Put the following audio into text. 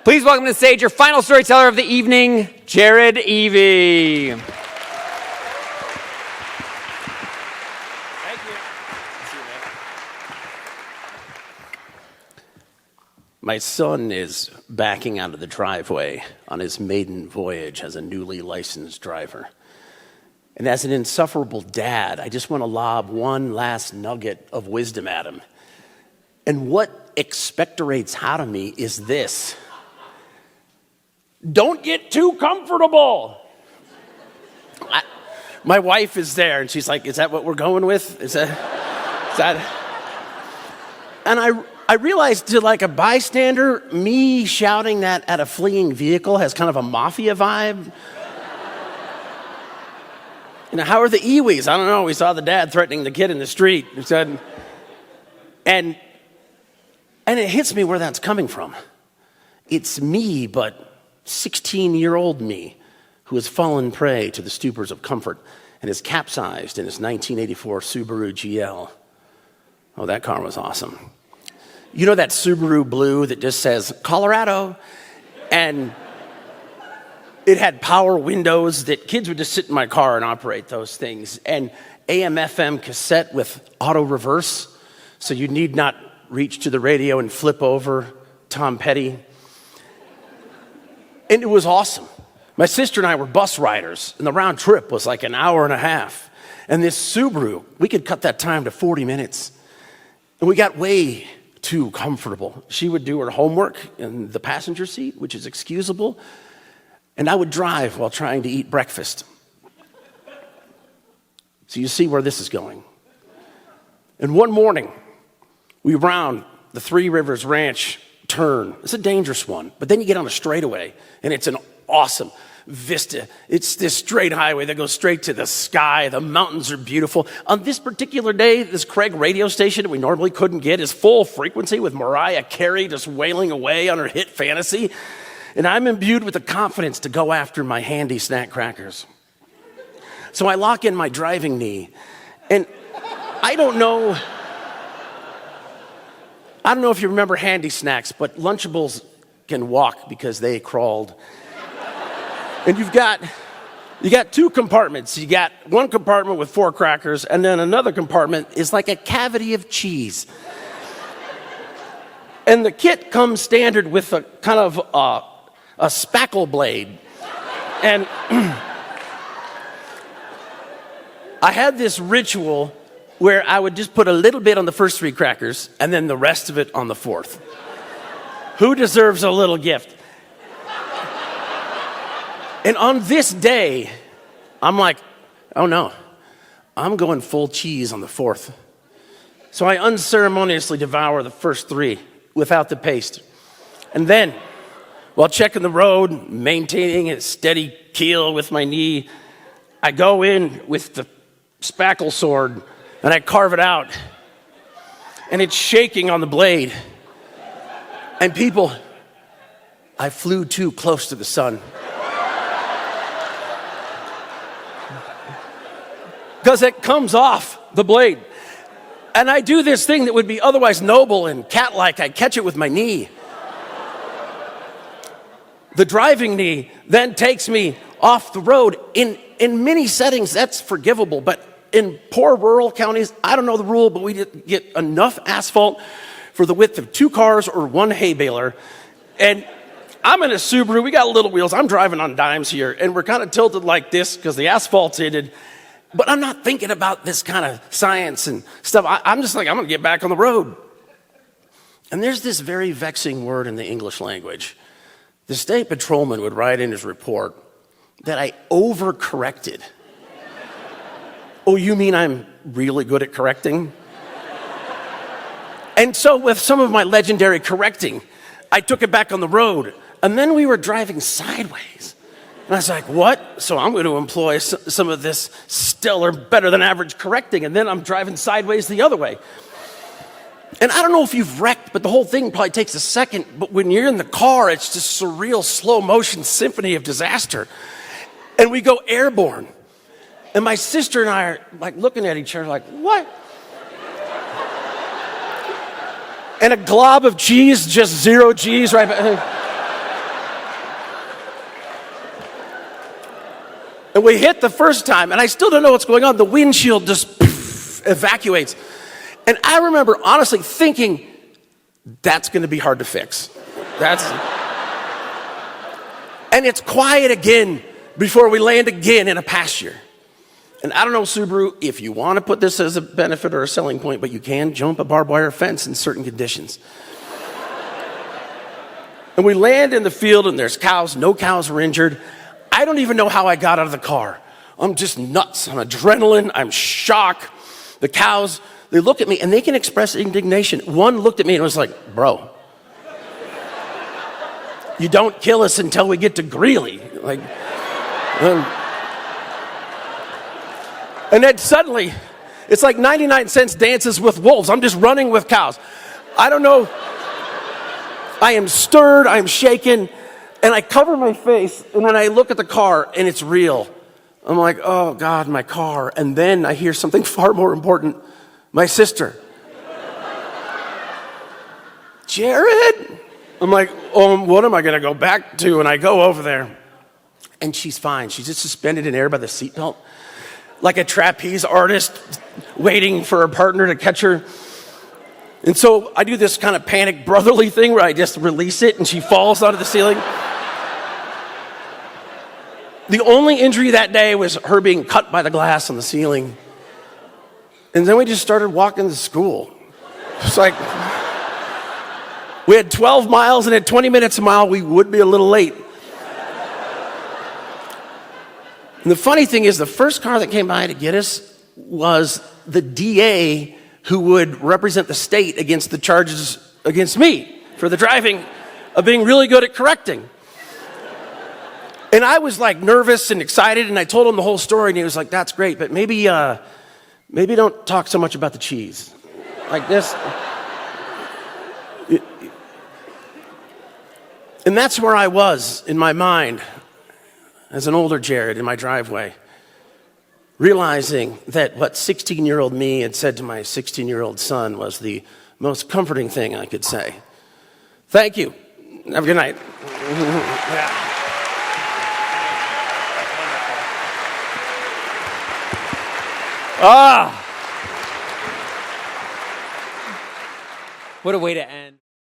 Please welcome to the stage your final storyteller of the evening, Jared Evie. Thank you. My son is backing out of the driveway on his maiden voyage as a newly licensed driver. And as an insufferable dad, I just want to lob one last nugget of wisdom at him. And what expectorates out of me is this: don't get too comfortable. My wife is there, and she's like, is that what we're going with? Is that? And I realized, to like a bystander, me shouting that at a fleeing vehicle has kind of a mafia vibe. You know, how are the Iwis? I don't know. We saw the dad threatening the kid in the street. He said, and it hits me where that's coming from. It's me, but 16-year-old me, who has fallen prey to the stupors of comfort and is capsized in his 1984 Subaru GL. Oh, that car was awesome. You know that Subaru Blue that just says Colorado? And it had power windows that kids would just sit in my car and operate those things. And AM/FM cassette with auto reverse, so you need not reach to the radio and flip over Tom Petty. And it was awesome. My sister and I were bus riders, and the round trip was like an hour and a half. And this Subaru, we could cut that time to 40 minutes. And we got way too comfortable. She would do her homework in the passenger seat, which is excusable, and I would drive while trying to eat breakfast. So you see where this is going. And one morning, we round the Three Rivers Ranch turn. It's a dangerous one, but then you get on a straightaway, and it's an awesome vista. It's this straight highway that goes straight to the sky. The mountains are beautiful. On this particular day, this Craig radio station that we normally couldn't get is full frequency with Mariah Carey just wailing away on her hit Fantasy. And I'm imbued with the confidence to go after my handy snack crackers. So I lock in my driving knee, and I don't know if you remember handy snacks, but Lunchables can walk because they crawled. And you got two compartments. You got one compartment with 4 crackers, and then another compartment is like a cavity of cheese. And the kit comes standard with a kind of a spackle blade. And I had this ritual where I would just put a little bit on the first 3 crackers and then the rest of it on the 4th. Who deserves a little gift? And on this day, I'm like, oh no, I'm going full cheese on the 4th. So I unceremoniously devour the first 3 without the paste. And then, while checking the road, maintaining a steady keel with my knee, I go in with the spackle sword and I carve it out. And it's shaking on the blade. And people, I flew too close to the sun. Because it comes off the blade. And I do this thing that would be otherwise noble and cat-like. I catch it with my knee. The driving knee then takes me off the road. In many settings, that's forgivable. But in poor rural counties, I don't know the rule, but we didn't get enough asphalt for the width of 2 cars or 1 hay baler. And I'm in a Subaru. We got little wheels. I'm driving on dimes here. And we're kind of tilted like this because the asphalt's in. But I'm not thinking about this kind of science and stuff. I'm just like, I'm going to get back on the road. And there's this very vexing word in the English language. The state patrolman would write in his report that I overcorrected. Oh, you mean I'm really good at correcting? And so with some of my legendary correcting, I took it back on the road. And then we were driving sideways. And I was like, what? So I'm going to employ some of this stellar, better than average correcting, and then I'm driving sideways the other way. And I don't know if you've wrecked, but the whole thing probably takes a second, but when you're in the car, it's just surreal, slow motion symphony of disaster. And we go airborne. And my sister and I are like looking at each other like, what? And a glob of cheese, just 0 G's right back. And we hit the first time, and I still don't know what's going on. The windshield just evacuates. And I remember honestly thinking, that's going to be hard to fix. And it's quiet again before we land again in a pasture. And I don't know, Subaru, if you want to put this as a benefit or a selling point, but you can jump a barbed wire fence in certain conditions. And we land in the field, and there's cows. No cows were injured. I don't even know how I got out of the car. I'm just nuts. I'm adrenaline. I'm shocked. The cows, they look at me, and they can express indignation. One looked at me and was like, bro, you don't kill us until we get to Greeley. And then suddenly, it's like 99 Cents Dances with Wolves. I'm just running with cows. I don't know. I am stirred, I am shaken, and I cover my face, and then I look at the car, and it's real. I'm like, oh God, my car. And then I hear something far more important. My sister. Jared? I'm like, what am I gonna go back to? And I go over there, and she's fine. She's just suspended in air by the seatbelt, like a trapeze artist waiting for a partner to catch her. And so I do this kind of panic brotherly thing where I just release it and she falls onto the ceiling. The only injury that day was her being cut by the glass on the ceiling. And then we just started walking to school. It's like, we had 12 miles, and at 20 minutes a mile, we would be a little late. And the funny thing is, the first car that came by to get us was the DA who would represent the state against the charges against me for the driving of being really good at correcting. And I was like nervous and excited, and I told him the whole story, and he was like, that's great, but maybe don't talk so much about the cheese. Like this. And that's where I was in my mind as an older Jared in my driveway, realizing that what 16-year-old me had said to my 16-year-old son was the most comforting thing I could say. Thank you. Have a good night. What a way to end.